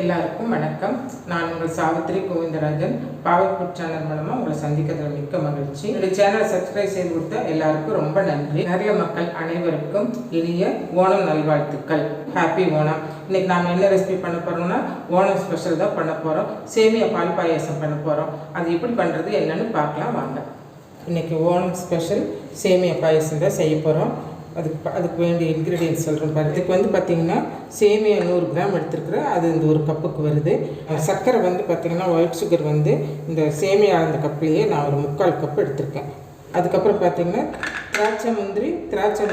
எல்லாருக்கும் வணக்கம். நான் உங்கள் சாவித்ரி கோவிந்தராஜன். பாவைக்குட் சேனல் மூலமாக உங்களை சந்திக்கிறதுல மிக்க மகிழ்ச்சி. என்னுடைய சேனலை சப்ஸ்கிரைப் செய்து கொடுத்த எல்லாருக்கும் ரொம்ப நன்றி. நிறைய மக்கள் அனைவருக்கும் இனிய ஓணம் நல்வாழ்த்துக்கள். ஹாப்பி ஓணம். இன்னைக்கு நாம் என்ன ரெசிபி பண்ண போறோம்னா ஓணம் ஸ்பெஷல் தான் பண்ண போகிறோம். சேமியா பால் பாயாசம் பண்ண போகிறோம். அது எப்படி பண்ணுறது என்னன்னு பார்க்கலாம் வாங்க. இன்னைக்கு ஓணம் ஸ்பெஷல் சேமியா பாயாசம் தான் செய்ய போகிறோம். அதுக்கு வேண்டிய இன்க்ரீடியன்ஸ் சொல்கிறேன் பாருங்கள். இதுக்கு வந்து பார்த்திங்கன்னா சேமியா 100 கிராம் எடுத்துருக்குறேன். அது இந்த ஒரு கப்புக்கு வருது. சர்க்கரை வந்து பார்த்திங்கன்னா ஒயிட் சுகர் வந்து இந்த சேமியா அந்த கப்லேயே நான் ஒரு 3/4 கப் எடுத்திருக்கேன். அதுக்கப்புறம் பார்த்திங்கன்னா திராட்சை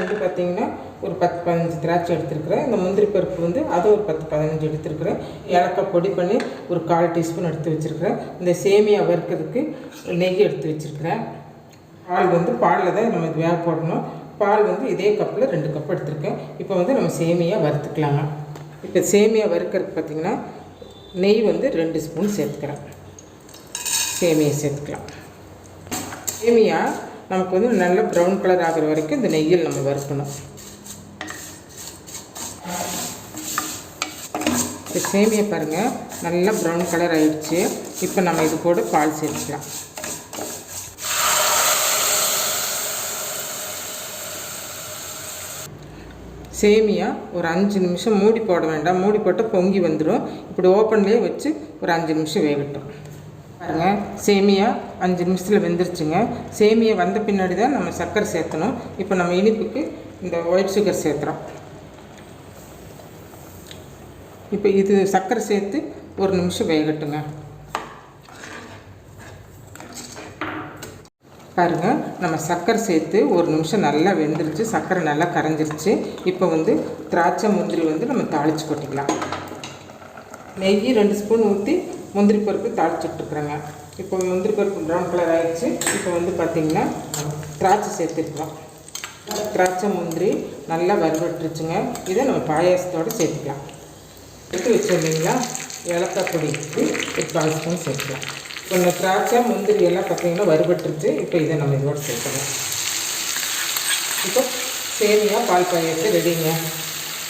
வந்து பார்த்திங்கன்னா ஒரு 10-15 திராட்சை எடுத்துருக்குறேன். இந்த முந்திரி பருப்பு வந்து அது ஒரு 10-15 எடுத்துருக்குறேன். ஏலக்காய் பொடி பண்ணி ஒரு 1/4 டீஸ்பூன் எடுத்து வச்சுருக்கிறேன். இந்த சேமியா வறுக்கிறதுக்கு நெய் எடுத்து வச்சுருக்கிறேன். பாலில் தான் நம்ம இது வேக போடணும். பால் வந்து இதே கப்பில் 2 கப் எடுத்துருக்கேன். இப்போ வந்து நம்ம சேமியா வறுத்துக்கலாங்க. இப்போ சேமியா வறுக்கிறதுக்கு பார்த்திங்கன்னா நெய் வந்து 2 ஸ்பூன் சேர்த்துக்கிறேன். சேமியா சேர்த்துக்கலாம். சேமியா நமக்கு வந்து நல்ல ப்ரௌன் கலர் ஆகிற வரைக்கும் இந்த நெய்யில் நம்ம வறுக்கணும். இப்போ சேமியா பாருங்கள் நல்லா ப்ரௌன் கலர் ஆகிடுச்சு. இப்போ நம்ம இது கூட பால் சேர்த்துக்கலாம். சேமியா ஒரு 5 நிமிஷம் மூடி போட வேண்டாம். மூடி போட்டால் பொங்கி வந்துடும். இப்படி ஓப்பன்லேயே வச்சு ஒரு 5 நிமிஷம் வேகட்டும். பாருங்கள் சேமியா 5 நிமிஷத்தில் வெந்துருச்சுங்க. சேமியா வந்த பின்னாடி தான் நம்ம சர்க்கரை சேர்த்தணும். இப்போ நம்ம இனிப்புக்கு இந்த ஒயிட் சுகர் சேர்த்துறோம். இப்போ இது சர்க்கரை சேர்த்து ஒரு நிமிஷம் வேகட்டுங்க. பாருங்கள் நம்ம சர்க்கரை சேர்த்து ஒரு நிமிஷம் நல்லா வெந்துருச்சு. சர்க்கரை நல்லா கரைஞ்சிருச்சு. இப்போ வந்து திராட்சை முந்திரி வந்து நம்ம தாளித்து கொட்டிக்கலாம். நெய் 2 ஸ்பூன் ஊற்றி முந்திரி பருப்பு தாளிச்சுட்ருக்குறேங்க. இப்போ முந்திரி பருப்பு ப்ரௌன் கலர் ஆகிடுச்சு. இப்போ வந்து பார்த்திங்கன்னா திராட்சை சேர்த்துருக்கலாம். திராட்சை முந்திரி நல்லா வறுவட்டுருச்சுங்க. இதை நம்ம பாயாசத்தோடு சேர்த்துக்கலாம். எடுத்து வச்சுருந்தீங்களா ஏலக்காய் பொடி ஒரு 1/4 ஸ்பூன் சேர்த்துக்கலாம். இப்போ இந்த திராட்சை முந்திரி எல்லாம் பார்த்திங்கன்னா வறுபட்டுருச்சு. இப்போ இதை நம்ம இதோடு சேர்த்துக்கலாம். இப்போ சேமியா பால் பாயாசம் ரெடிங்க.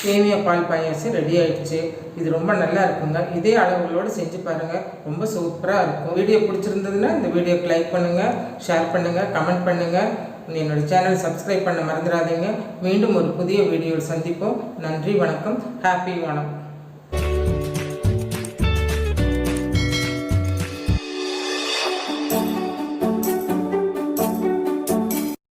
சேமியா பால் பாயாசம் ரெடி ஆகிடுச்சு. இது ரொம்ப நல்லா இருக்குங்க. இதே அளவுகளோடு செஞ்சு பாருங்கள். ரொம்ப சூப்பராக இருக்கும். வீடியோ பிடிச்சிருந்ததுன்னா இந்த வீடியோக்கு லைக் பண்ணுங்கள், ஷேர் பண்ணுங்கள், கமெண்ட் பண்ணுங்கள். என்னோடய சேனல் சப்ஸ்கிரைப் பண்ண மறந்துடாதீங்க. மீண்டும் ஒரு புதிய வீடியோவில் சந்திப்போம். நன்றி, வணக்கம். ஹாப்பி ஓணம்.